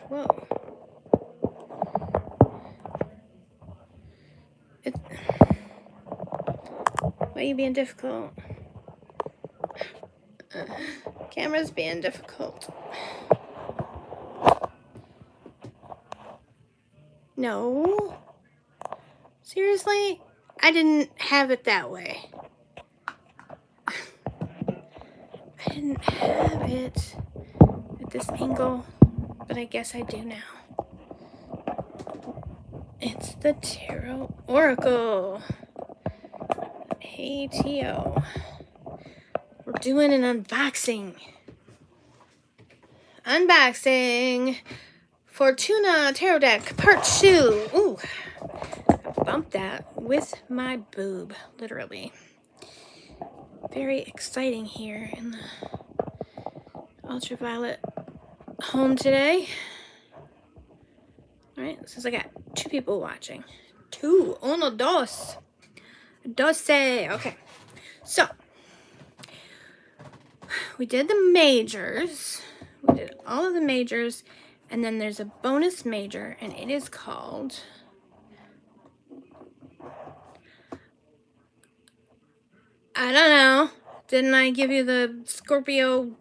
Whoa. Why are you being difficult? Camera's being difficult. No. Seriously? I didn't have it that way. I didn't have it at this angle, but I guess I do now. It's the Tarot Oracle. Hey, Tio. We're doing an unboxing. Unboxing Fortuna Tarot Deck Part 2. Ooh, I bumped that with my boob, literally. Very exciting here in the ultraviolet home today. Alright, since I got 2 people watching. 2, uno, dos. Doce. Okay, so we did the majors. We did all of the majors, and then there's a bonus major, and it is called I don't know. Didn't I give you the Scorpio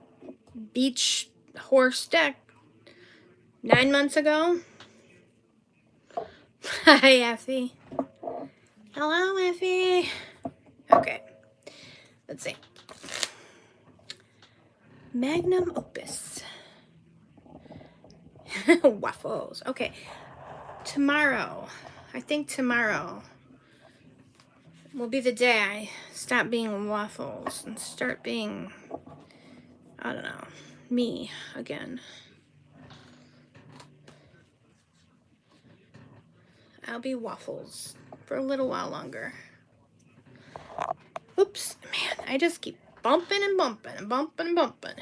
Beach Horse deck 9 months ago? Hi, Effie. Hello, Effie. Okay, let's see. Magnum Opus. Waffles. Okay, tomorrow. I think tomorrow will be the day I stop being waffles and start being, I don't know, me again. I'll be waffles for a little while longer. Oops, man, I just keep bumping and bumping and bumping and bumping.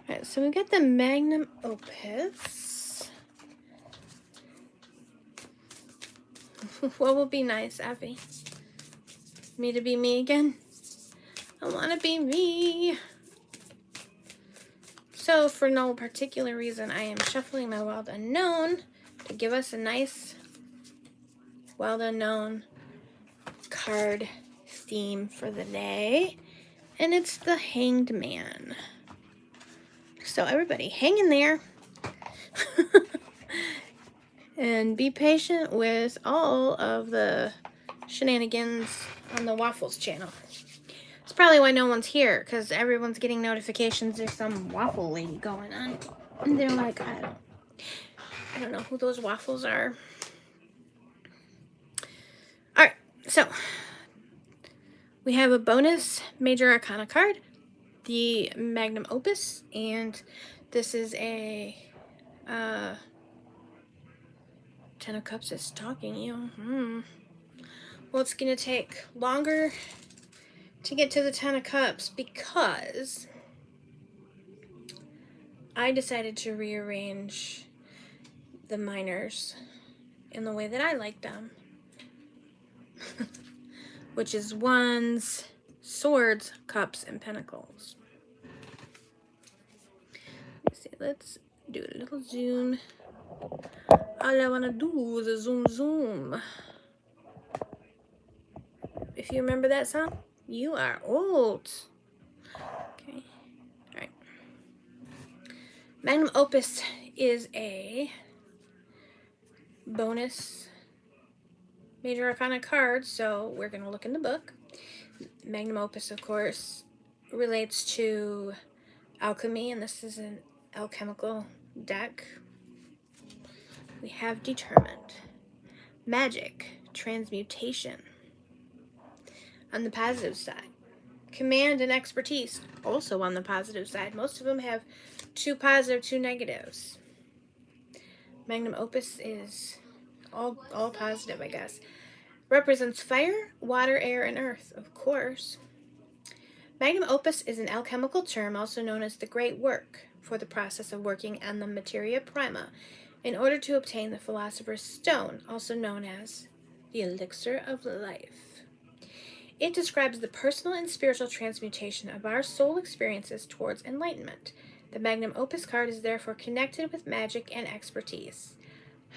Alright, so we got the Magnum Opus. What would be nice, Abby? Me to be me again? I want to be me. So, for no particular reason, I am shuffling my Wild Unknown to give us a nice Wild Unknown card theme for the day. And it's the Hanged Man. So, everybody, hang in there. And be patient with all of the shenanigans on the Waffles channel. That's probably why no one's here, because everyone's getting notifications there's some waffle lady going on. And they're like, I don't know who those waffles are. Alright, so we have a bonus Major Arcana card, the Magnum Opus, and this is a 10 of Cups is stalking you. Well, it's going to take longer to get to the 10 of Cups because I decided to rearrange the minors in the way that I like them. Which is wands, swords, cups, and pentacles. Let's do a little zoom. All I want to do is a zoom. If you remember that song, you are old. Okay, alright. Magnum Opus is a bonus Major Arcana card, so we're going to look in the book. Magnum Opus, of course, relates to alchemy, and this is an alchemical deck. We have Determined, Magic, Transmutation. On the positive side, Command and Expertise, also on the positive side. Most of them have 2 positive, 2 negatives. Magnum Opus is all positive, I guess. Represents fire, water, air, and earth, of course. Magnum Opus is an alchemical term also known as the Great Work for the process of working on the materia prima in order to obtain the Philosopher's Stone, also known as the Elixir of Life. It describes the personal and spiritual transmutation of our soul experiences towards enlightenment. The magnum opus card is therefore connected with magic and expertise.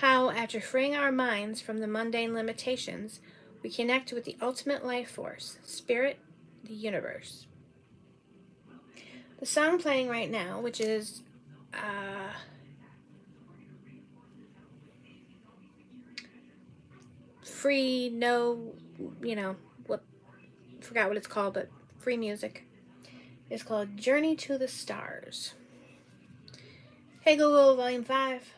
How, after freeing our minds from the mundane limitations, we connect with the ultimate life force, spirit, the universe. The song playing right now, which is free, no, forgot what it's called, but free music. It's called Journey to the Stars. Hey Google, Volume 5.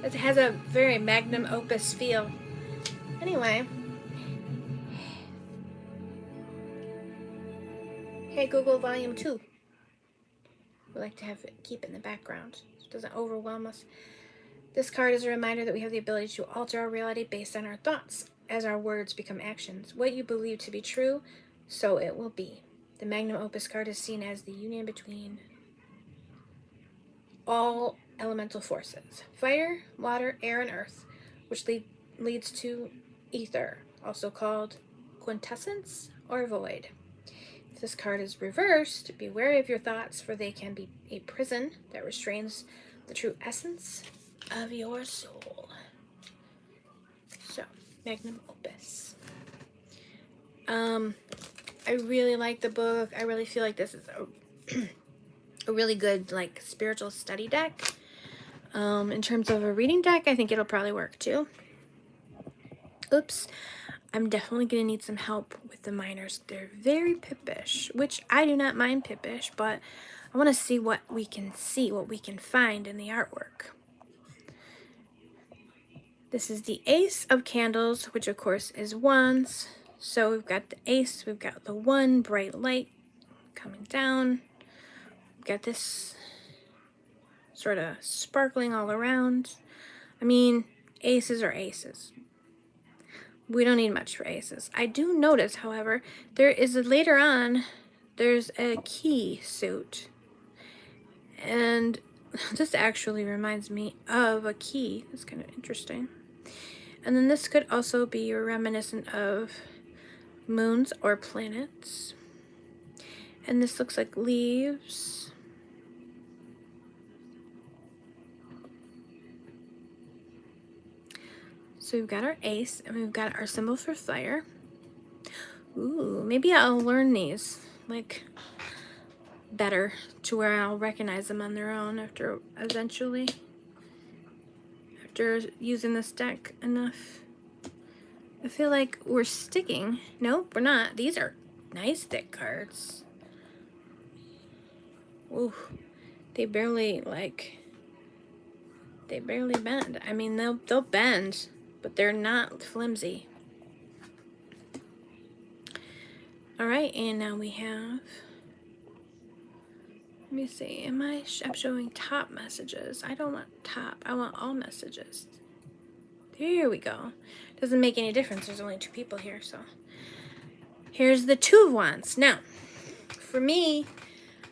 It has a very magnum opus feel. Anyway. Hey Google, Volume 2. We like to keep it in the background so it doesn't overwhelm us. This card is a reminder that we have the ability to alter our reality based on our thoughts. As our words become actions, what you believe to be true, so it will be. The magnum opus card is seen as the union between all elemental forces, fire, water, air, and earth, which leads to ether, also called quintessence or void. If this card is reversed, be wary of your thoughts, for they can be a prison that restrains the true essence of your soul. So, magnum opus. I really like the book. I really feel like this is a really good spiritual study deck. In terms of a reading deck, I think it'll probably work too. Oops. I'm definitely going to need some help with the minors. They're very pippish, which I do not mind pippish, but I want to see what we can find in the artwork. This is the Ace of Candles, which of course is wands. So we've got the ace, we've got the one bright light coming down. We've got this sort of sparkling all around. I mean, aces are aces. We don't need much for aces. I do notice, however, later on, there's a key suit. And this actually reminds me of a key. It's kind of interesting. And then this could also be reminiscent of moons or planets. And this looks like leaves. So we've got our ace, and we've got our symbol for fire. Ooh, maybe I'll learn these, better, to where I'll recognize them on their own after using this deck enough. I feel like we're sticking. Nope, we're not. These are nice thick cards. Ooh, they barely bend. I mean, they'll bend, but they're not flimsy. All right, and now we have, let me see, I'm showing top messages. I don't want top, I want all messages. There we go. Doesn't make any difference, there's only 2 people here, so. Here's the 2 of Wands. Now, for me,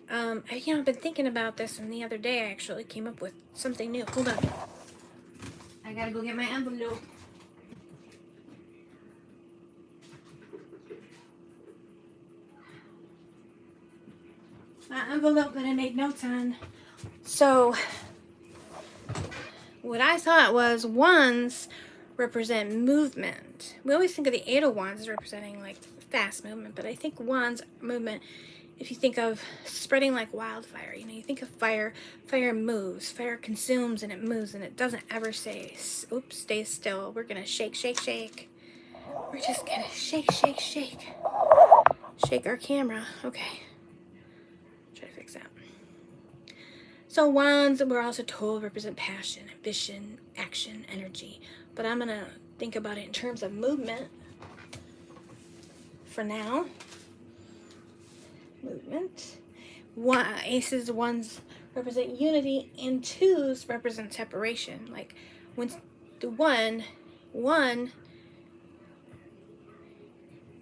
I've been thinking about this, and the other day I actually came up with something new. Hold on. I gotta go get my envelope. My envelope that I made notes on. So, what I thought was wands represent movement. We always think of the 8 of Wands as representing fast movement, but I think wands movement, if you think of spreading like wildfire, you think of fire moves, fire consumes and it moves and it doesn't ever stay still. We're gonna shake, shake, shake. We're just gonna shake, shake, shake. Shake our camera. Okay. Try to fix that. So wands, we're also told, represent passion, ambition, action, energy. But I'm gonna think about it in terms of movement for now. Movement. Aces, ones represent unity, and 2s represent separation. When the one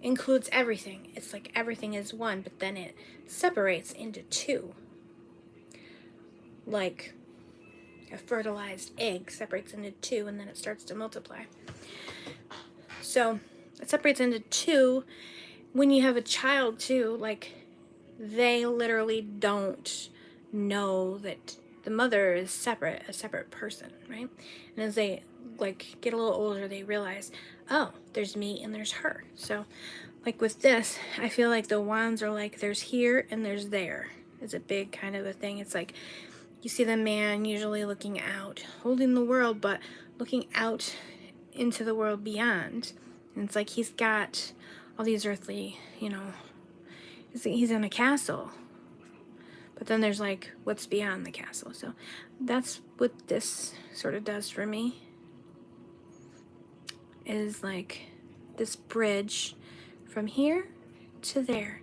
includes everything. It's like everything is one, but then it separates into 2. a fertilized egg separates into two, and then it starts to multiply. So it separates into two. When you have a child too, like, they literally don't know that the mother is separate, a separate person, right? And as they like get a little older, they realize, oh, there's me and there's her. So like with this, I feel like the wands are like, there's here and there's there. It's a big kind of a thing. It's like you see the man usually looking out, holding the world, but looking out into the world beyond. And it's like he's got all these earthly, he's in a castle. But then there's like what's beyond the castle. So that's what this sort of does for me. Is like this bridge from here to there.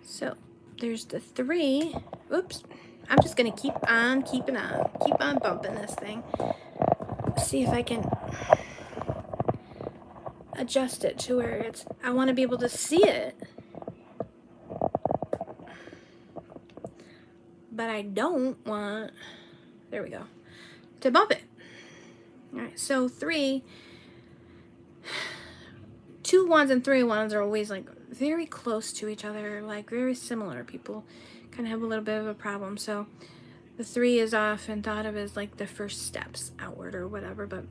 So there's the 3. Oops. I'm just going to keep on keeping on. Keep on bumping this thing. See if I can adjust it to where it's... I want to be able to see it. But I don't want... There we go. To bump it. Alright, so 3... 2 wands and 3 wands are always like very close to each other, like very similar. People kind of have a little bit of a problem. So the 3 is often thought of as like the first steps outward or whatever. But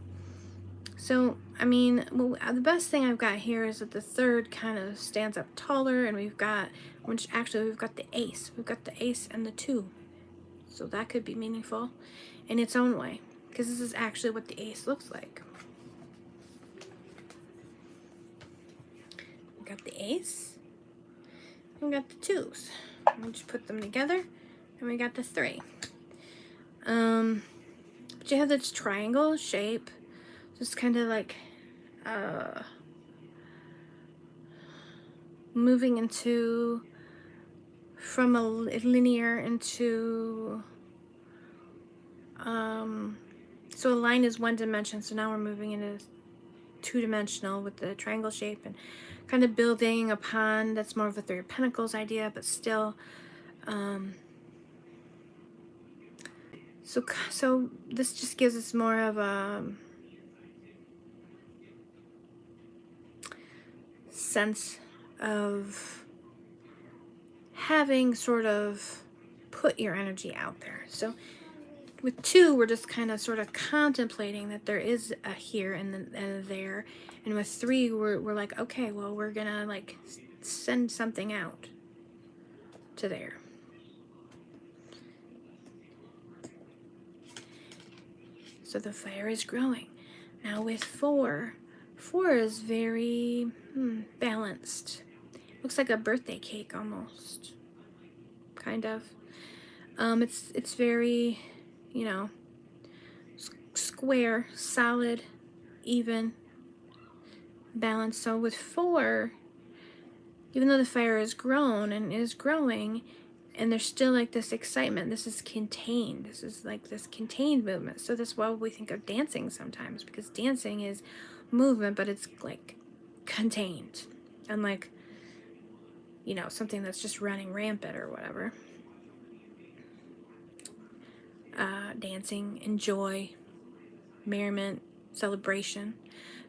so, I mean, well, the best thing I've got here is that the 3rd kind of stands up taller, and we've got the ace. We've got the ace and the 2. So that could be meaningful in its own way, because this is actually what the ace looks like. Got the ace, and we got the 2s. We'll just put them together, and we got the 3. But you have this triangle shape, just kind of like moving into from a linear into so a line is 1 dimension, so now we're moving into 2-dimensional with the triangle shape, and kind of building upon, that's more of a 3 of Pentacles idea, but still, so this just gives us more of a sense of having sort of put your energy out there. So with 2, we're just kind of sort of contemplating that there is a here and a there. And with 3, we're like, okay, well, we're gonna like send something out to there. So the fire is growing. Now with 4 is very balanced. Looks like a birthday cake almost, kind of. It's very, square, solid, even, balanced. So with 4, even though the fire is grown and is growing, and there's still like this excitement, this is contained. This is like this contained movement. So that's why we think of dancing sometimes, because dancing is movement, but it's like contained. Unlike, something that's just running rampant or whatever. Dancing, enjoy, merriment, celebration.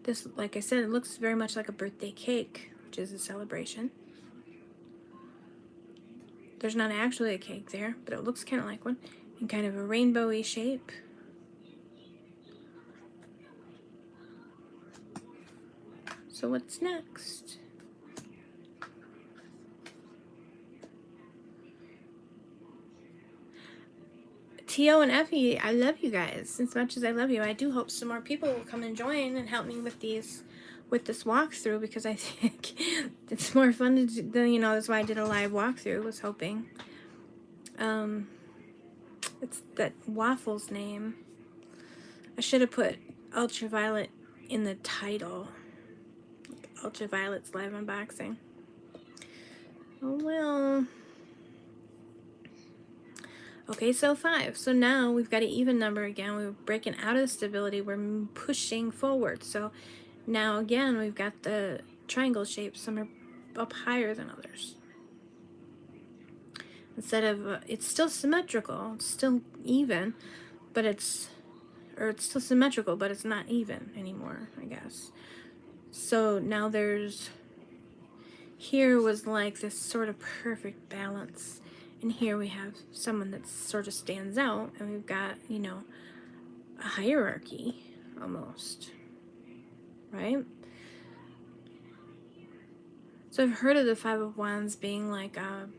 This, like I said, it looks very much like a birthday cake, which is a celebration. There's not actually a cake there, but it looks kind of like one, in kind of a rainbowy shape. So what's next? T.O. and Effie, I love you guys as much as I love you. I do hope some more people will come and join and help me with this walkthrough, because I think it's more fun to do, that's why I did a live walkthrough, was hoping. It's that waffle's name. I should have put Ultraviolet in the title. Ultraviolet's live unboxing. Oh well. Okay, so 5. So now we've got an even number again. We're breaking out of the stability. We're pushing forward. So now again, we've got the triangle shape. Some are up higher than others. Instead of, it's still symmetrical, it's still even, but it's still symmetrical, but it's not even anymore, I guess. So now there's, here was like this sort of perfect balance. And here we have someone that sort of stands out, and we've got, you know, a hierarchy almost, right? So I've heard of the Five of Wands being like a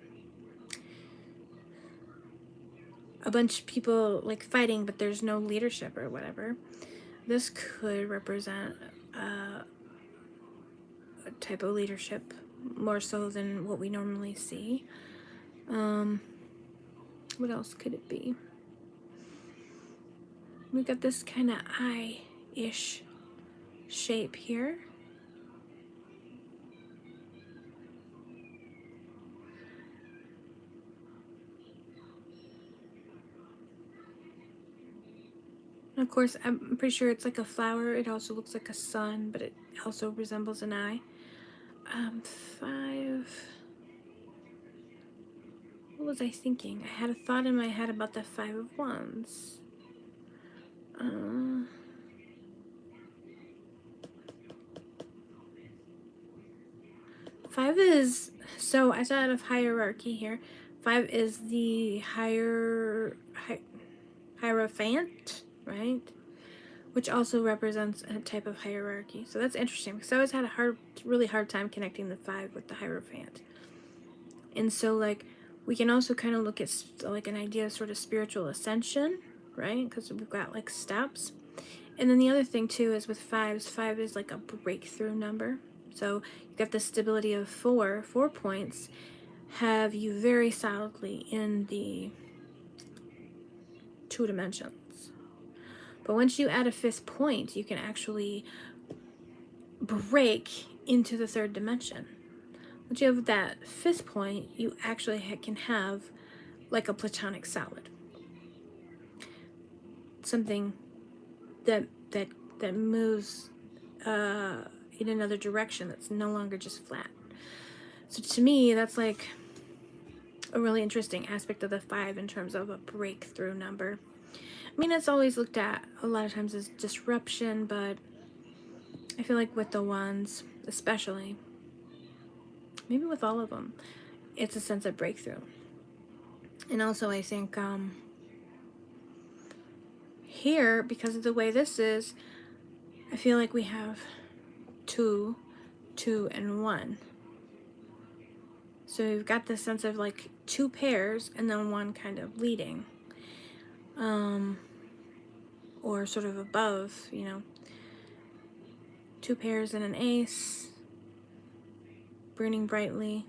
bunch of people like fighting, but there's no leadership or whatever. This could represent a type of leadership more so than what we normally see. What else could it be? We've got this kind of eye-ish shape here. And of course, I'm pretty sure it's like a flower. It also looks like a sun, but it also resembles an eye. 5. What was I thinking? I had a thought in my head about the Five of Wands. 5 is, so I thought of hierarchy here. 5 is the hierophant, right? Which also represents a type of hierarchy. So that's interesting because I always had a really hard time connecting the 5 with the hierophant. And so like we can also kind of look at like an idea of sort of spiritual ascension, right? Because we've got like steps. And then the other thing too is with 5s, 5 is like a breakthrough number. So you've got the stability of 4 points have you very solidly in the 2 dimensions. But once you add a 5th point, you can actually break into the 3rd dimension. Once you have that 5th point, you actually can have like a platonic solid. Something that moves in another direction that's no longer just flat. So to me, that's like a really interesting aspect of the 5 in terms of a breakthrough number. I mean, it's always looked at a lot of times as disruption, but I feel like with the Wands, especially, maybe with all of them, it's a sense of breakthrough. And also I think here, because of the way this is, I feel like we have 2, 2, and 1. So you've got this sense of like 2 pairs and then 1 kind of leading. Or sort of above, you know. 2 pairs and an ace. Burning brightly.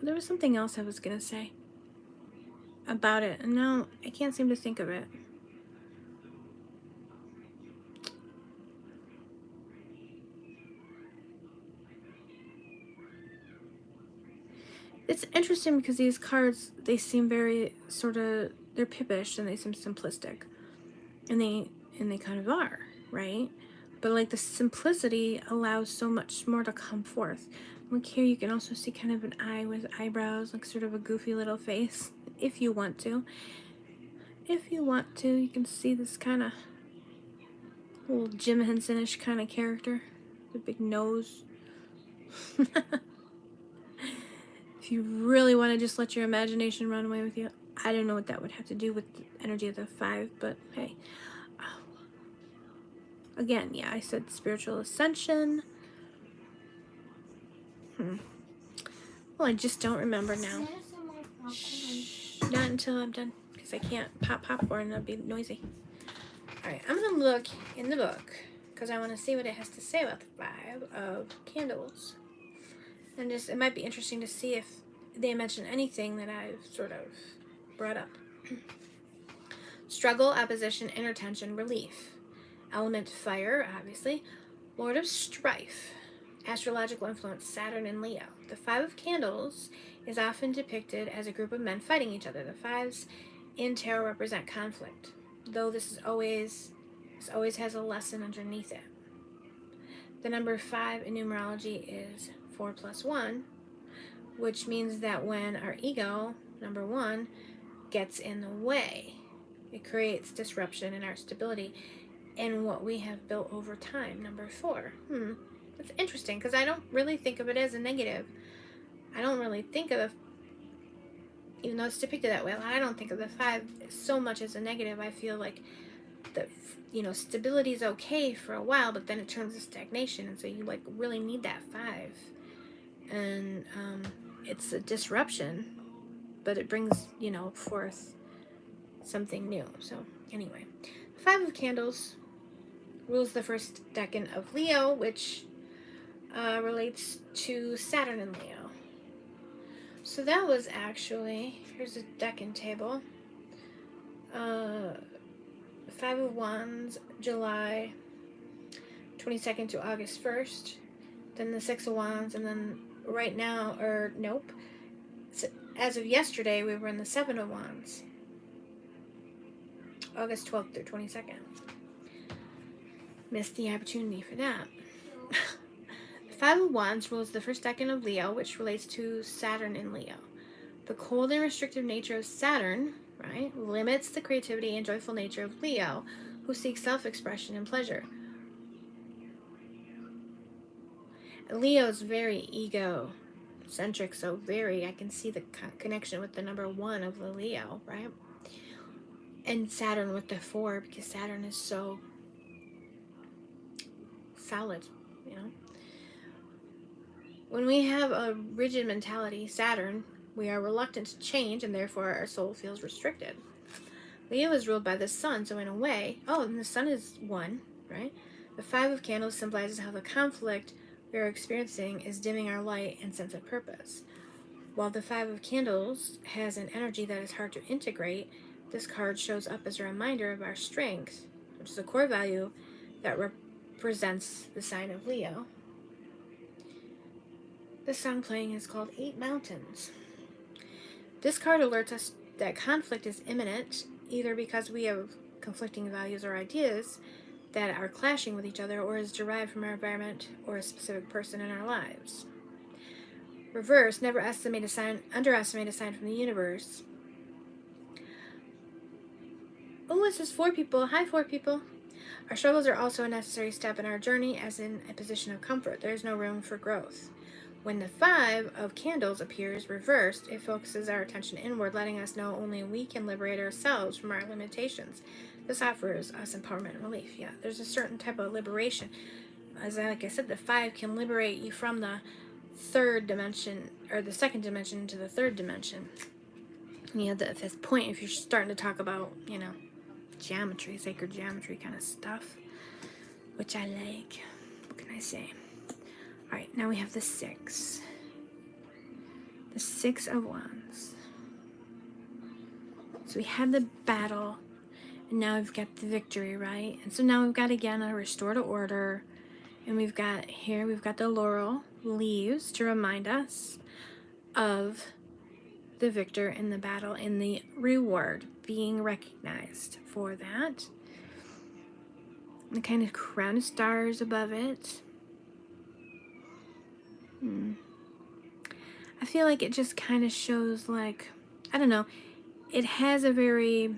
There was something else I was going to say about it, and now I can't seem to think of it. It's interesting because these cards, they seem very sort of, they're pippish and they seem simplistic. And they kind of are, right? But like the simplicity allows so much more to come forth. Like here you can also see kind of an eye with eyebrows, like sort of a goofy little face, if you want to. If you want to, you can see this kind of little Jim Henson-ish kind of character. The big nose. If you really want to just let your imagination run away with you, I don't know what that would have to do with the energy of the 5, but hey. Again, yeah, I said spiritual ascension. Well, I just don't remember now. Shh, not until I'm done, because I can't pop popcorn and that'd be noisy. Alright, I'm going to look in the book, because I want to see what it has to say about the 5 of Candles. And just, it might be interesting to see if they mention anything that I've sort of brought up. Struggle, opposition, inner tension, relief. Element fire, obviously. Lord of strife. Astrological influence, Saturn and Leo. The 5 of Candles is often depicted as a group of men fighting each other. The 5s in tarot represent conflict, though this always has a lesson underneath it. The number 5 in numerology is 4 plus 1, which means that when our ego, number one, gets in the way, it creates disruption in our stability and what we have built over time. Number four. It's interesting because I don't really think of it as a negative. I don't really think of the, even though it's depicted that way, I don't think of the five so much as a negative. I feel like the, stability is okay for a while, but then it turns to stagnation, and so you like really need that five. And it's a disruption, but it brings, forth something new. So anyway, the Five of Candles rules the first decan of Leo, which relates to Saturn in Leo. So that was actually, here's a decan table. Five of Wands, July 22nd to August 1st. Then the Six of Wands, and then right now, or nope, as of yesterday, we were in the Seven of Wands. August 12th through 22nd. Missed the opportunity for that. The Five of Wands rules the first decan of Leo, which relates to Saturn in Leo. The cold and restrictive nature of Saturn, right, limits the creativity and joyful nature of Leo, who seeks self-expression and pleasure. Leo is very ego-centric, so I can see the connection with the number one of the Leo, right? And Saturn with the four, because Saturn is so solid, When we have a rigid mentality, Saturn, we are reluctant to change, and therefore our soul feels restricted. Leo is ruled by the sun, so in a way, and the sun is one, right? The Five of Candles symbolizes how the conflict we are experiencing is dimming our light and sense of purpose. While the Five of Candles has an energy that is hard to integrate, this card shows up as a reminder of our strength, which is a core value that represents the sign of Leo. The song playing is called Eight Mountains. This card alerts us that conflict is imminent, either because we have conflicting values or ideas that are clashing with each other, or is derived from our environment or a specific person in our lives. Reverse, never underestimate a sign from the universe. Oh, it says 4 people. Hi, 4 people. Our struggles are also a necessary step in our journey, as in a position of comfort. There is no room for growth. When the Five of Candles appears reversed, it focuses our attention inward, letting us know only we can liberate ourselves from our limitations. This offers us empowerment and relief. Yeah, there's a certain type of liberation. Like I said, the 5 can liberate you from the third dimension, or the second dimension, into the third dimension. And you have the fifth point if you're starting to talk about, geometry, sacred geometry kind of stuff, which I like. What can I say? All right, now we have the 6. The 6 of Wands. So we had the battle, and now we've got the victory, right? And so now we've got, again, a restore to order. And we've got the laurel leaves to remind us of the victor in the battle and the reward being recognized for that. The kind of crown of stars above it. I feel like it just kind of shows, like, I don't know, it has a very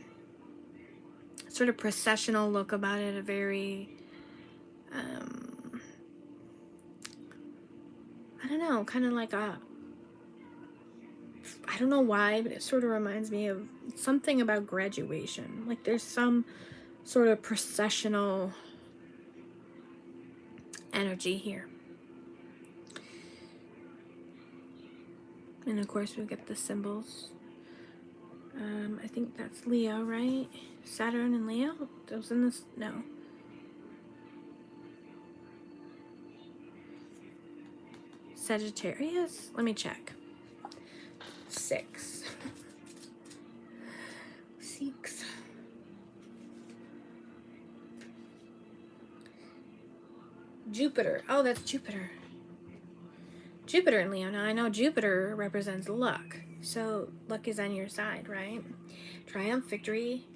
sort of processional look about it, a very, I don't know, kind of like I don't know why, but it sort of reminds me of something about graduation. Like there's some sort of processional energy here. And of course we get the symbols. I think that's Leo, right? Saturn and Leo? Those in this? No. Sagittarius? Let me check. 6. 6. Jupiter. Oh, that's Jupiter. Jupiter in Leo. Now I know Jupiter represents luck. So luck is on your side, right? Triumph, victory,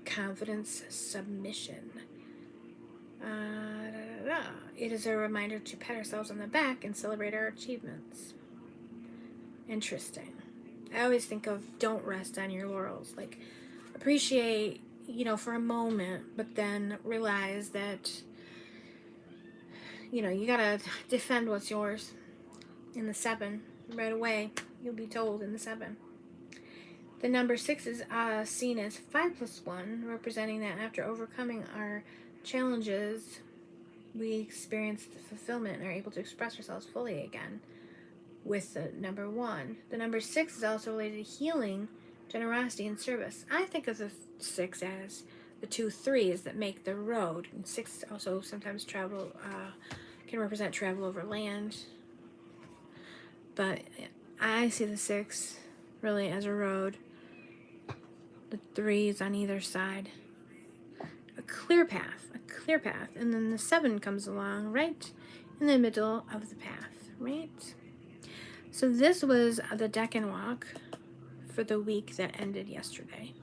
confidence, submission. It is a reminder to pat ourselves on the back and celebrate our achievements. Interesting. I always think of don't rest on your laurels. Like, appreciate, for a moment, but then realize that, you gotta defend what's yours. In the 7, right away, you'll be told in the 7. The number 6 is seen as 5 plus 1, representing that after overcoming our challenges, we experience the fulfillment and are able to express ourselves fully again with the number 1. The number 6 is also related to healing, generosity, and service. I think of the 6 as the 2 3s that make the road. And 6 also sometimes can represent travel over land. But I see the 6 really as a road. The 3s on either side. A clear path. And then the 7 comes along right in the middle of the path, right? So this was the deck and walk for the week that ended yesterday.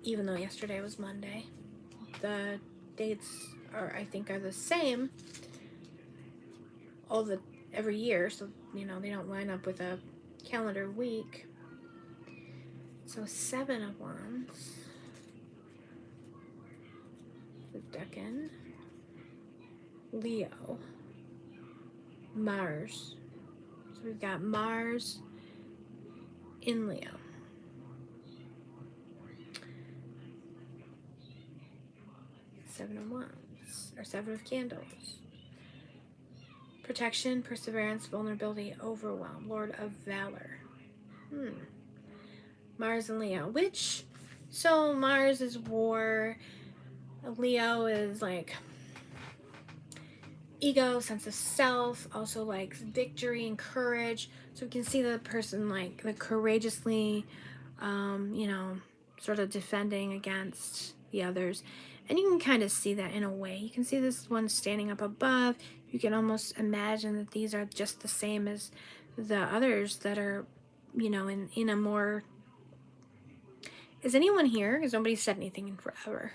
Even though yesterday was Monday. The dates I think are the same every year, so they don't line up with a calendar week. So 7 of Wands. The Decan, Leo, Mars. So we've got Mars in Leo. Seven of Wands, or 7 of Candles. Protection, perseverance, vulnerability, overwhelm, Lord of Valor. Mars and Leo, so Mars is war, Leo is like ego, sense of self, also like victory and courage. So we can see the person like courageously, sort of defending against the others. And you can kind of see that in a way. You can see this one standing up above. You can almost imagine that these are just the same as the others that are, in a more... Is anyone here? Because nobody said anything in forever.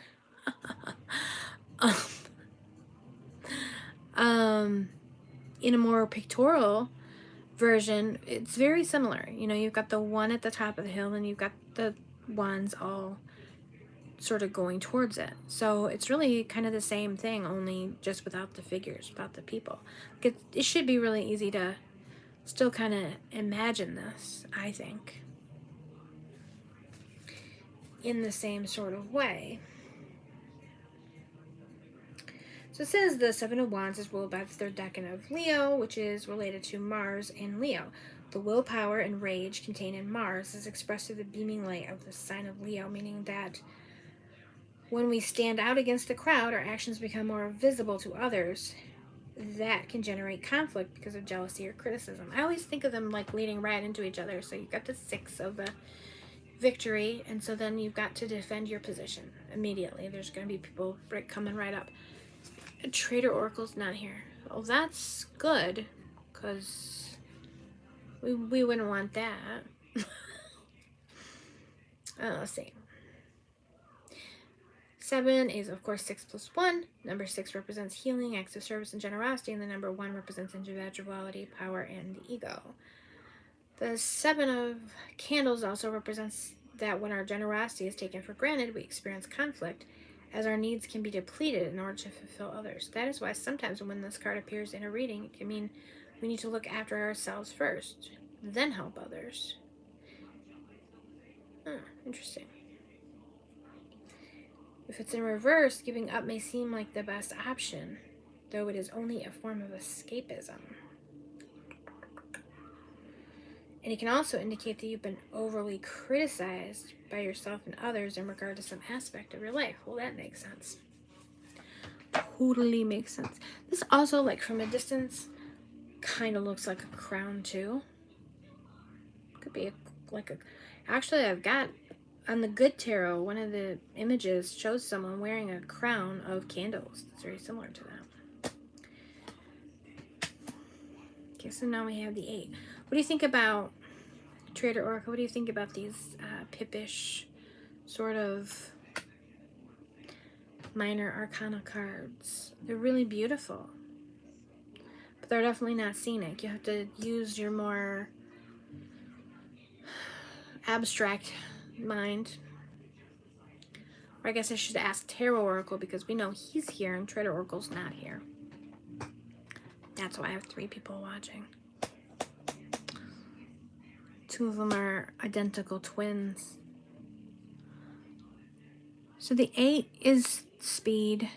In a more pictorial version, it's very similar. You've got the one at the top of the hill, and you've got the ones all sort of going towards it. So it's really kind of the same thing, only just without the figures, without the people. It should be really easy to still kind of imagine this, I think, in the same sort of way. So it says the 7 of Wands is ruled by the 3rd decan of Leo, which is related to Mars in Leo. The willpower and rage contained in Mars is expressed through the beaming light of the sign of Leo, meaning that when we stand out against the crowd, our actions become more visible to others. That can generate conflict because of jealousy or criticism. I always think of them like leading right into each other. So you've got the 6 of the victory, and so then you've got to defend your position immediately. There's going to be people coming right up. Trader Oracle's not here. Well, that's good, because we wouldn't want that. Let's see. 7 is, of course, 6 plus 1. Number 6 represents healing, acts of service, and generosity, and the number 1 represents individuality, power, and the ego. The 7 of Candles also represents that when our generosity is taken for granted, we experience conflict, as our needs can be depleted in order to fulfill others. That is why sometimes when this card appears in a reading, it can mean we need to look after ourselves first, then help others. Interesting. If it's in reverse, giving up may seem like the best option, though it is only a form of escapism. And it can also indicate that you've been overly criticized by yourself and others in regard to some aspect of your life. Well, that makes sense. Totally makes sense. This also, like from a distance, kind of looks like a crown too. Could be actually, I've got on the Good Tarot, one of the images shows someone wearing a crown of candles. It's very similar to that. Okay, so now we have the 8. What do you think about Trader Oracle? What do you think about these pippish sort of minor arcana cards? They're really beautiful. but they're definitely not scenic. You have to use your more abstract mind. Or I guess I should ask Tarot Oracle, because we know he's here and Trader Oracle's not here. That's why I have 3 people watching. 2 of them are identical twins. So the 8 is speed.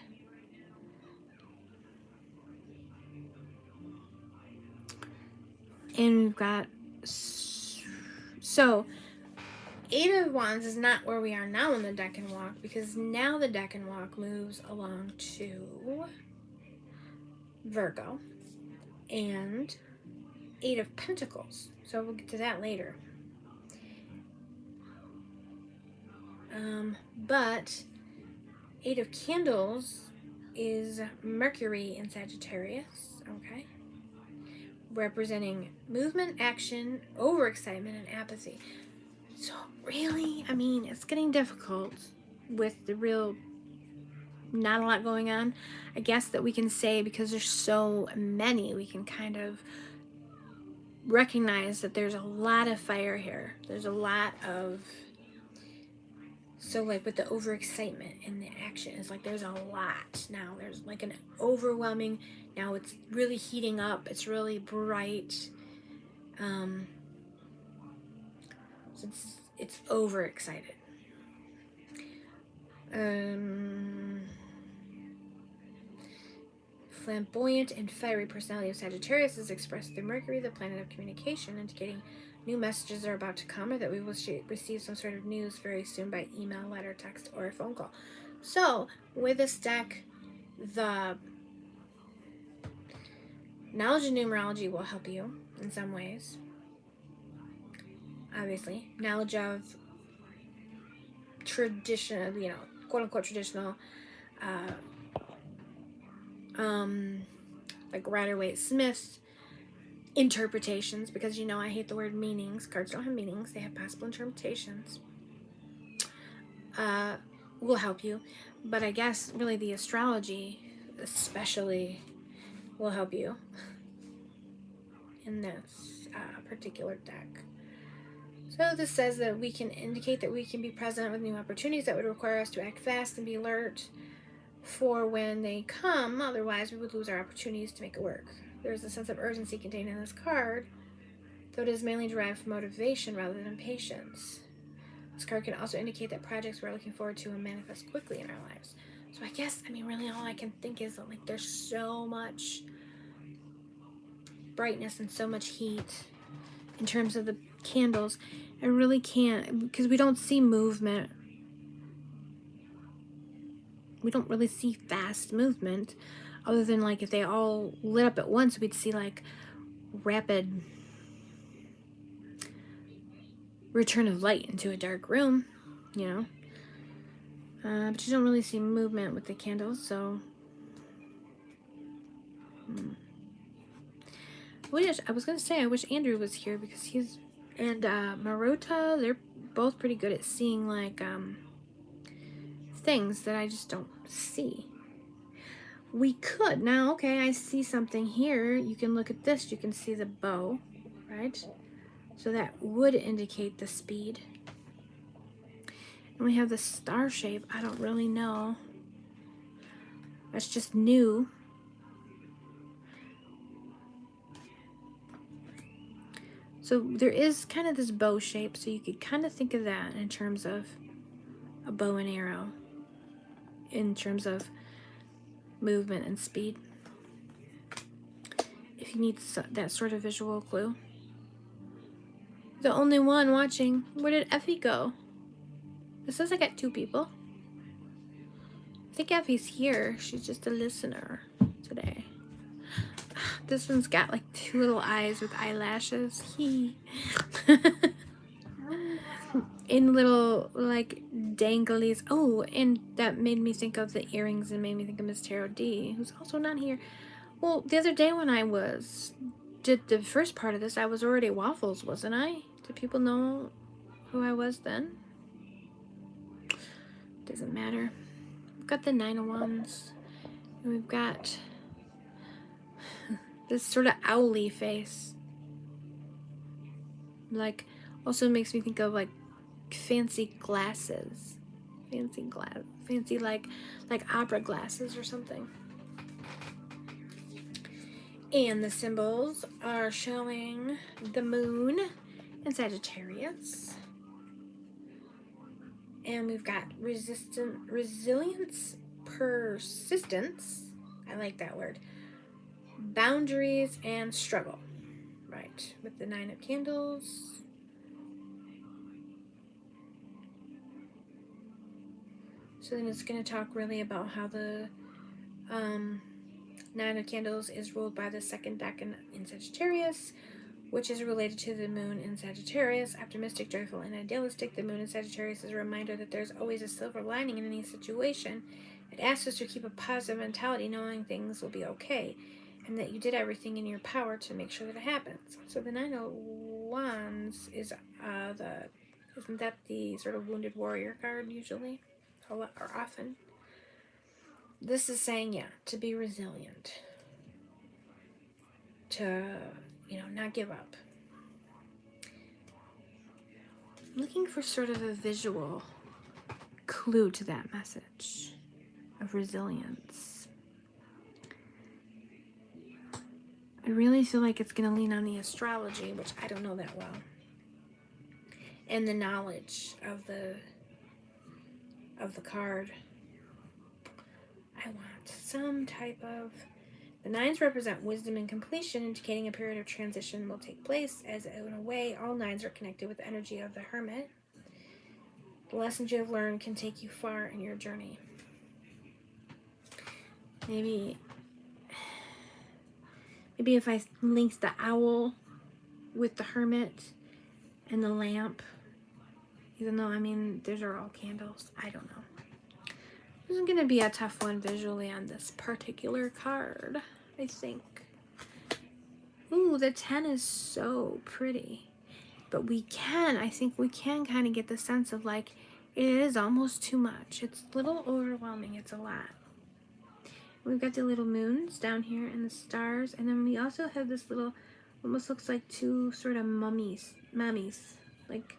And we've got... So, 8 of Wands is not where we are now in the deck and walk, because now the deck and walk moves along to Virgo. And 8 of Pentacles. So we'll get to that later. But 8 of Candles is Mercury in Sagittarius, okay? Representing movement, action, overexcitement, and apathy. So really, I mean, it's getting difficult with the real not a lot going on. I guess that we can say, because there's so many, we can kind of recognize that there's a lot of fire here. There's a lot of... So like with the overexcitement and the action, it's like there's a lot now. There's like an overwhelming... Now it's really heating up. It's really bright. So it's overexcited. Flamboyant and fiery personality of Sagittarius is expressed through Mercury, the planet of communication, indicating new messages are about to come, or that we will receive some sort of news very soon by email, letter, text, or a phone call. So with this deck, the knowledge of numerology will help you in some ways. Obviously, knowledge of traditional, you know, quote unquote traditional, like Rider-Waite-Smith interpretations, because you know I hate the word meanings. Cards don't have meanings, they have possible interpretations. Will help you, but I guess really the astrology especially will help you in this particular deck. So this says that we can indicate that we can be present with new opportunities that would require us to act fast and be alert for when they come, otherwise we would lose our opportunities to make it work. There's a sense of urgency contained in this card, though it is mainly derived from motivation rather than patience. This card can also indicate that projects we're looking forward to will manifest quickly in our lives. So I guess, I mean, really all I can think is that, like, there's so much brightness and so much heat in terms of the candles. I really can't, because we don't see movement. We don't really see fast movement, other than like if they all lit up at once, we'd see like rapid return of light into a dark room, you know. But you don't really see movement with the candles, so... I was going to say, I wish Andrew was here, because he's... And Maruta, they're both pretty good at seeing, like, things that I just don't see. We could. Now, okay, I see something here. You can look at this. You can see the bow, right? So that would indicate the speed. And we have the star shape. I don't really know. That's just new. So there is kind of this bow shape, so you could kind of think of that in terms of a bow and arrow, in terms of movement and speed, if you need that sort of visual clue. The only one watching. Where did Effie go? It says I got 2 people. I think Effie's here. She's just a listener today. This one's got like 2 little eyes with eyelashes. In little like danglies. Oh, and that made me think of the earrings and made me think of Miss Tarot D, who's also not here. Well, the other day when I did the first part of this, I was already Waffles, wasn't I? Did people know who I was then? Doesn't matter. We've got the 9 of Wands. And we've got This sort of owly face. Like, also makes me think of like fancy glasses. Fancy like opera glasses or something. And the symbols are showing the moon in Sagittarius. And we've got resilience, persistence. I like that word. Boundaries and struggle. Right, with the 9 of Candles. So then it's going to talk really about how the 9 of Candles is ruled by the second decan in Sagittarius, which is related to the moon in Sagittarius. Optimistic, joyful, and idealistic, the moon in Sagittarius is a reminder that there's always a silver lining in any situation. It asks us to keep a positive mentality, knowing things will be okay, and that you did everything in your power to make sure that it happens. So the 9 of Wands is isn't that the sort of wounded warrior card usually, or often? This is saying, yeah, to be resilient, to, not give up. I'm looking for sort of a visual clue to that message of resilience. I really feel like it's going to lean on the astrology, which I don't know that well, and the knowledge of the card. I want some type of... The 9s represent wisdom and completion, indicating a period of transition will take place, as in a way, all 9s are connected with the energy of the Hermit. The lessons you have learned can take you far in your journey. Maybe if I linked the owl with the Hermit and the lamp, even though, those are all candles. I don't know. This is going to be a tough one visually on this particular card, I think. Ooh, the 10 is so pretty. But I think we can kind of get the sense of like, it is almost too much. It's a little overwhelming. It's a lot. We've got the little moons down here and the stars. And then we also have this little, almost looks like 2 sort of mommies. Like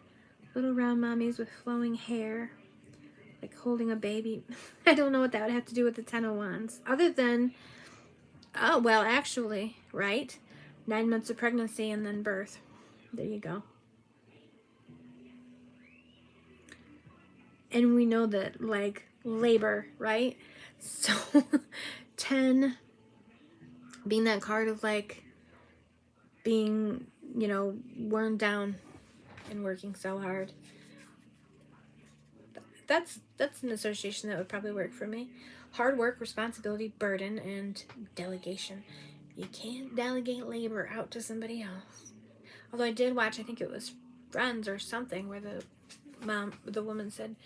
little round mommies with flowing hair. Like holding a baby. I don't know what that would have to do with the 10 of Wands. Other than, oh, well, actually, right? 9 months of pregnancy and then birth. There you go. And we know that, like, labor, right? So, 10 being that card of, like, being, worn down and working so hard. That's an association that would probably work for me. Hard work, responsibility, burden, and delegation. You can't delegate labor out to somebody else. Although I did watch, I think it was Friends or something, where the woman said,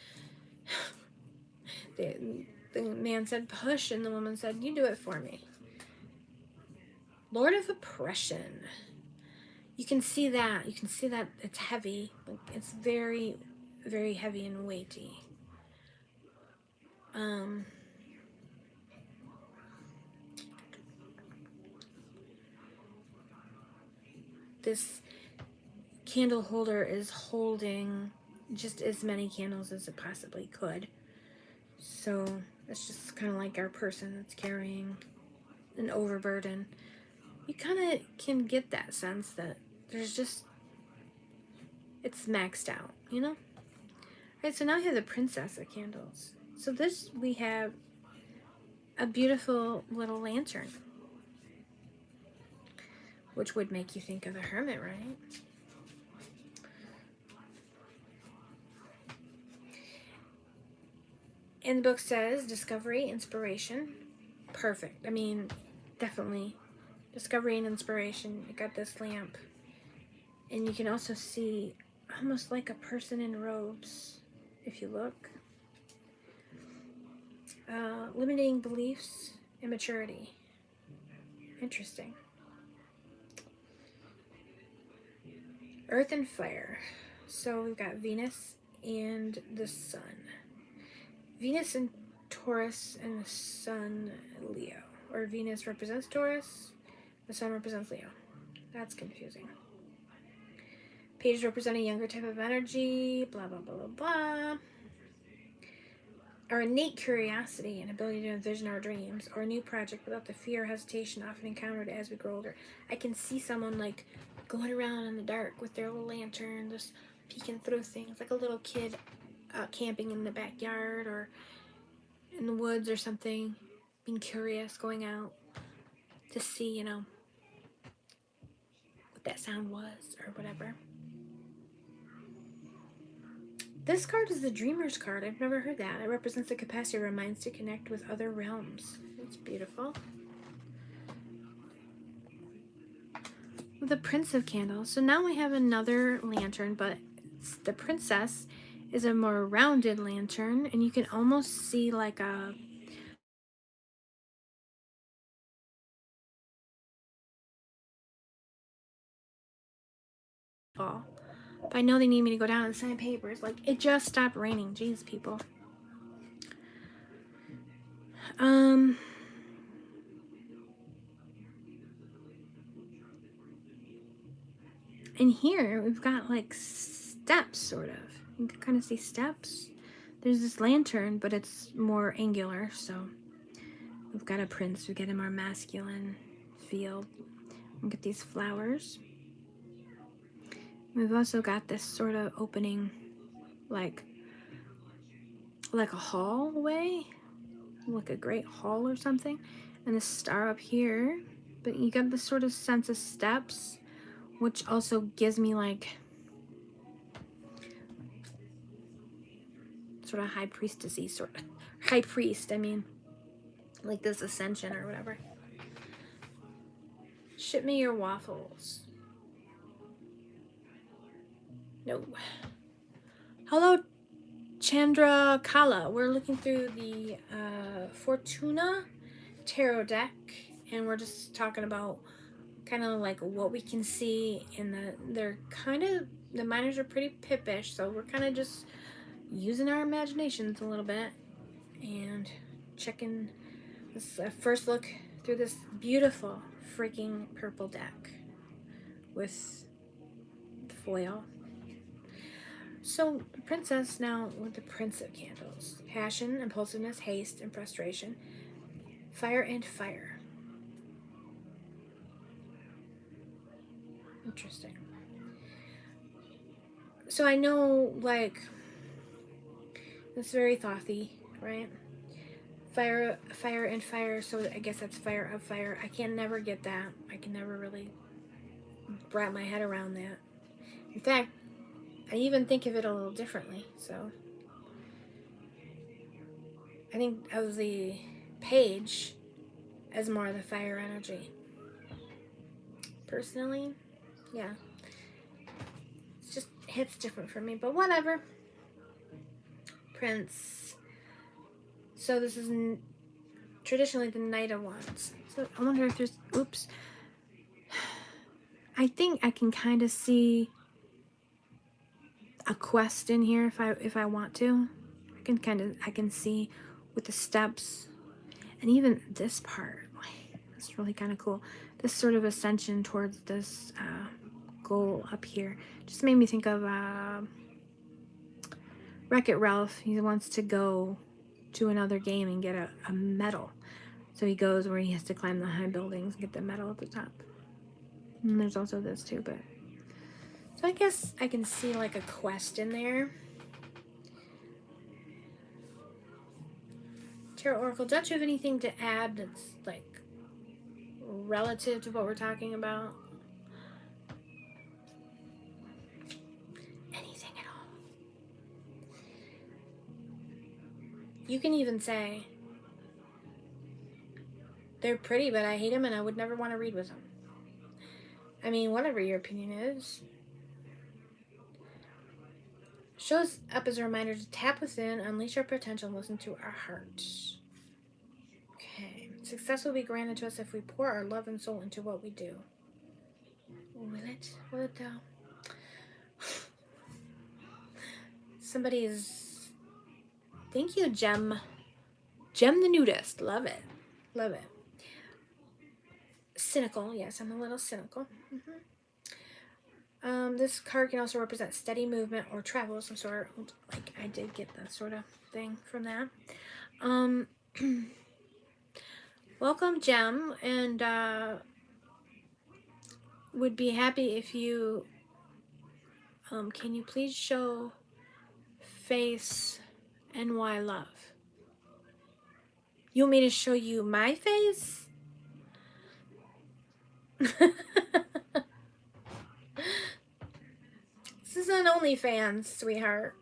the man said, push, and the woman said, you do it for me. Lord of Oppression. You can see that. It's heavy. It's very, very heavy and weighty. This candle holder is holding just as many candles as it possibly could. So it's just kind of like our person that's carrying an overburden. You kind of can get that sense that there's just, it's maxed out, Alright, so now we have the Princess of Candles. So this, we have a beautiful little lantern, which would make you think of the Hermit, right? And the book says discovery, inspiration. Perfect. Definitely discovery and inspiration. You got this lamp. And you can also see almost like a person in robes, if you look. Limiting beliefs, immaturity. Interesting. Earth and fire. So we've got Venus and the Sun. Venus in Taurus and the Sun Leo. Or Venus represents Taurus, The sun represents Leo. That's confusing. Pages represent a younger type of energy, blah, blah, blah, blah, blah. Our innate curiosity and ability to envision our dreams or a new project without the fear or hesitation often encountered as we grow older. I can see someone like going around in the dark with their little lantern, just peeking through things, like a little kid camping in the backyard or in the woods or something, being curious, going out to see, you know, what that sound was or whatever. This card is the Dreamer's card. I've never heard that. It represents the capacity of our minds to connect with other realms. That's beautiful. The Prince of Candles. So now we have another lantern, but the Princess is a more rounded lantern, and you can almost see like a ball. But I know they need me to go down and sign papers. Like, it just stopped raining. Jeez, people. And here we've got like steps, sort of. You can kind of see steps. There's this lantern, but it's more angular, so we've got a prince. We get a more masculine feel. We get these flowers. We've also got this sort of opening, like a hallway, like a great hall or something, and a star up here. But you get this sort of sense of steps, which also gives me like sort of high priestessy, sort of high priest. I mean, like this ascension or whatever. Ship me your waffles. No. Hello, Chandra Kala. We're looking through the Fortuna tarot deck, and we're just talking about kind of like what we can see in they're kind of, the minors are pretty pippish, so we're kind of just using our imaginations a little bit and checking this first look through this beautiful freaking purple deck with the foil. So, Princess now with the Prince of Candles. Passion, impulsiveness, haste, and frustration. Fire and fire. Interesting. So I know, like, it's very thothy, right? Fire, fire, and fire. So I guess that's fire of fire. I can never get that. I can never really wrap my head around that. In fact, I even think of it a little differently. So I think of the page as more of the fire energy. Personally, yeah. It just hits different for me, but whatever. Prince. So this is traditionally the Knight of Wands. So I wonder if there's, oops. I think I can kind of see a quest in here if I want to. I can see with the steps, and even this part, like, it's really kind of cool. This sort of ascension towards this goal up here just made me think of Wreck-It Ralph. He wants to go to another game and get a medal, so he goes where he has to climb the high buildings and get the medal at the top. And there's also this too, but so I guess I can see like a quest in there. Tarot Oracle, don't you have anything to add that's like relative to what we're talking about? Anything at all? You can even say, they're pretty, but I hate them and I would never want to read with them. I mean, whatever your opinion is. Shows up as a reminder to tap within, unleash our potential, and listen to our hearts. Okay. Success will be granted to us if we pour our love and soul into what we do. Will it? Will it though? Somebody is... Thank you, Gem. Gem the Nudist. Love it. Love it. cynical. Yes, I'm a little cynical. This card can also represent steady movement or travel of some sort. Like, I did get that sort of thing from that. Welcome, Gem, and would be happy if you, can you please show face and why love? You want me to show you my face? This is an OnlyFans, sweetheart.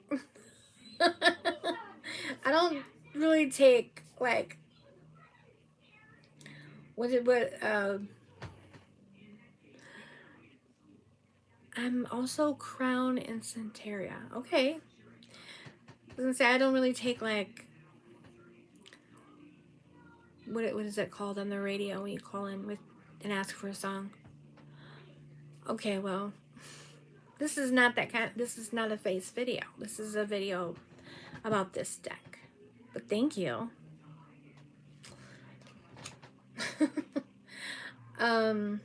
I don't really take, like, I'm also Crown in Centauria. Okay. I was gonna say, I don't really take, like, what is it called on the radio when you call in with and ask for a song? Okay, well, this is not that kind. This is not a face video. This is a video about this deck. But thank you. Alright.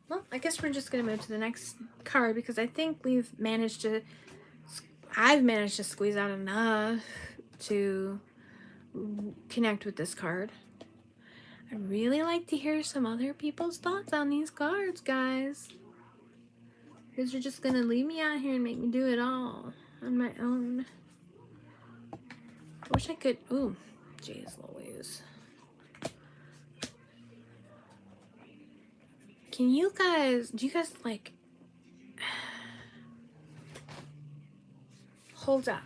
Well, I guess we're just gonna move to the next card because I think I've managed to squeeze out enough to connect with this card. I'd really like to hear some other people's thoughts on these cards, guys. Because you're just gonna leave me out here and make me do it all on my own. I wish I could. Ooh, jeez Louise. Do you guys like, hold up.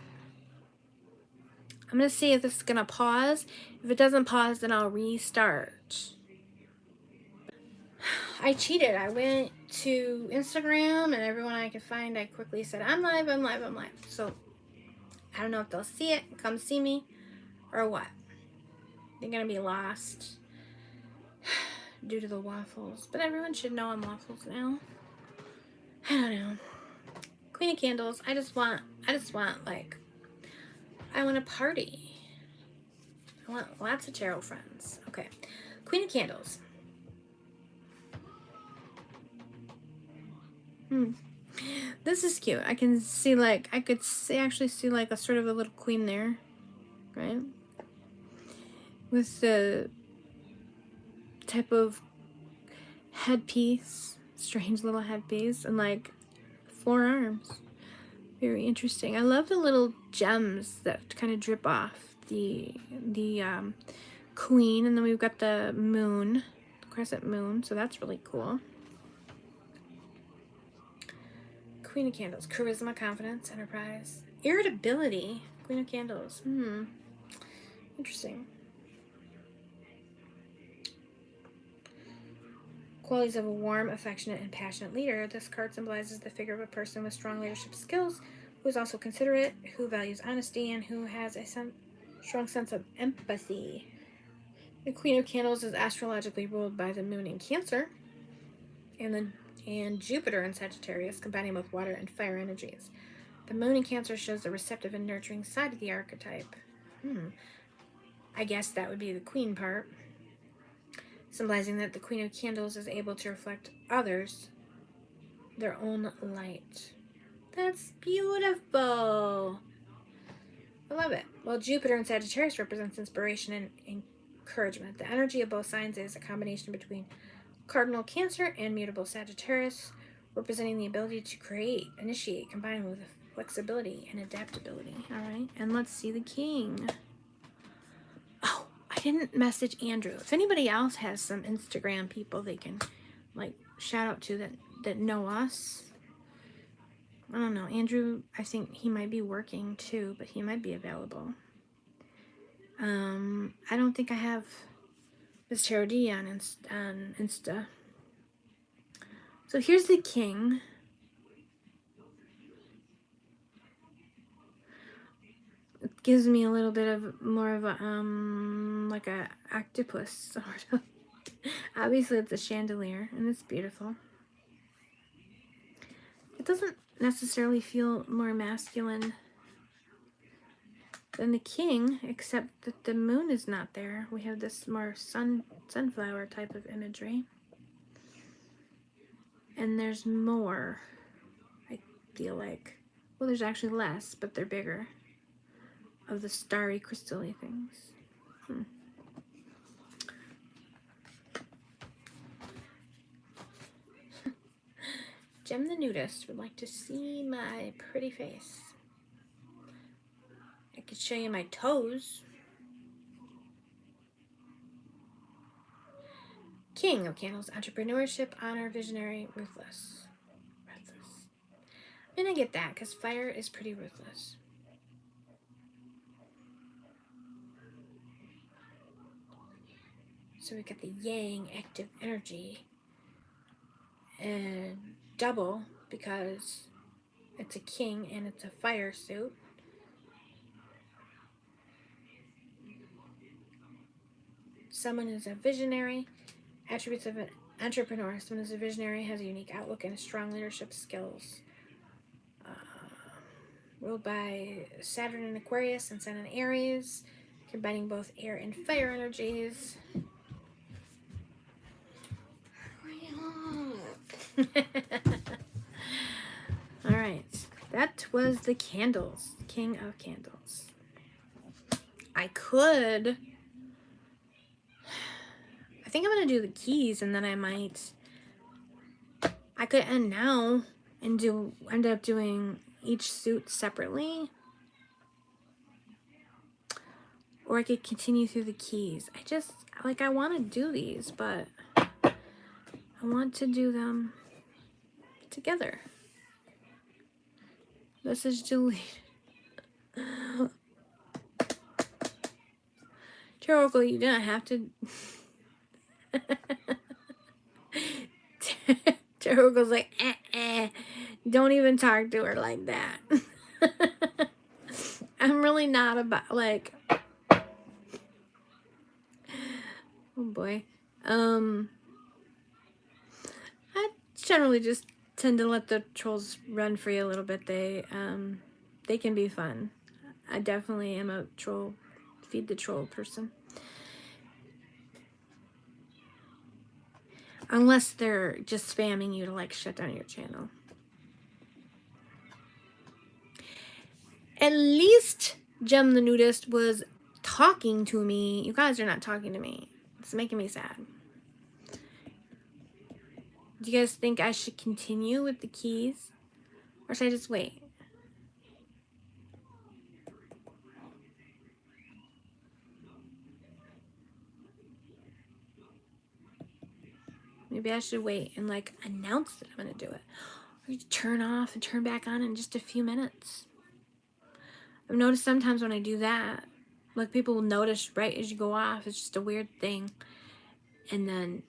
I'm gonna see if this is gonna pause. If it doesn't pause, then I'll restart. I cheated. I went to Instagram and everyone I could find, I quickly said, I'm live, I'm live, I'm live. So I don't know if they'll see it, come see me, or what. They're gonna be lost due to the waffles. But everyone should know I'm waffles now. I don't know. Queen of Candles. I just want like, I want a party. I want lots of tarot friends. Okay. Queen of Candles. This is cute. I can see, like, I could actually see like a sort of a little queen there, right? With the type of headpiece, strange little headpiece, and like 4 arms. Very interesting. I love the little gems that kind of drip off the queen, and then we've got the moon, the crescent moon, so that's really cool. Queen of Candles. Charisma, confidence, enterprise, irritability. Queen of Candles. Interesting. Qualities of a warm, affectionate, and passionate leader. This card symbolizes the figure of a person with strong leadership skills, who is also considerate, who values honesty, and who has a strong sense of empathy. The Queen of Candles is astrologically ruled by the moon in Cancer and Jupiter in Sagittarius, combining both water and fire energies. The moon in Cancer shows the receptive and nurturing side of the archetype. I guess that would be the queen part, symbolizing that the Queen of Candles is able to reflect others, their own light. That's beautiful. I love it. Well, Jupiter in Sagittarius represents inspiration and encouragement. The energy of both signs is a combination between cardinal Cancer and mutable Sagittarius, representing the ability to create, initiate, combined with flexibility and adaptability. All right, and let's see the king. Oh, I didn't message Andrew. If anybody else has some Instagram people they can, like, shout out to that know us. I don't know. Andrew, I think he might be working too, but he might be available. I don't think I have Miss Tarot D on Insta. So here's the king. It gives me a little bit of more of a like a octopus sort of. Obviously it's a chandelier and it's beautiful. It doesn't necessarily feel more masculine than the king, except that the moon is not there. We have this more sunflower type of imagery. And there's more, I feel like. Well, there's actually less, but they're bigger, of the starry, crystal-y things. Jem the Nudist would like to see my pretty face. I could show you my toes. King of Candles, entrepreneurship, honor, visionary, ruthless. Ruthless. I'm gonna get that because fire is pretty ruthless. So we got the yang, active energy, and double because it's a king and it's a fire suit. Someone is a visionary. Attributes of an entrepreneur. Someone is a visionary, has a unique outlook and strong leadership skills. Ruled by Saturn in Aquarius and Sun in Aries, combining both air and fire energies. All right, that was the candles, King of Candles. I think I'm gonna do the keys, and then I could end now and end up doing each suit separately, or I could continue through the keys. I want to do these, but I want to do them together. This is Julie. Oracle, you don't have to. Oracle's like, don't even talk to her like that. I'm really not about, like, oh boy. I generally just tend to let the trolls run free a little bit. They can be fun. I definitely am a troll, feed the troll person. Unless they're just spamming you to, like, shut down your channel. At least Jem the Nudist was talking to me. You guys are not talking to me. It's making me sad. Do you guys think I should continue with the keys? Or should I just wait? Maybe I should wait and, like, announce that I'm going to do it. Or turn off and turn back on in just a few minutes. I've noticed sometimes when I do that, like, people will notice right as you go off. It's just a weird thing. And then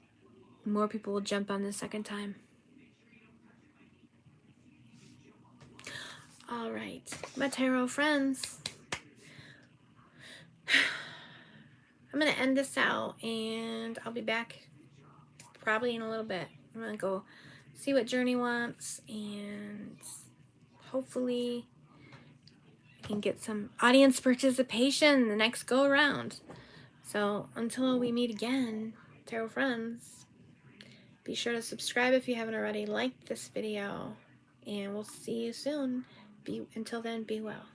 more people will jump on the second time. All right, my tarot friends. I'm going to end this out, and I'll be back probably in a little bit. I'm going to go see what Journey wants, and hopefully I can get some audience participation the next go around. So until we meet again, tarot friends, be sure to subscribe if you haven't already, like this video, and we'll see you soon. Until then, be well.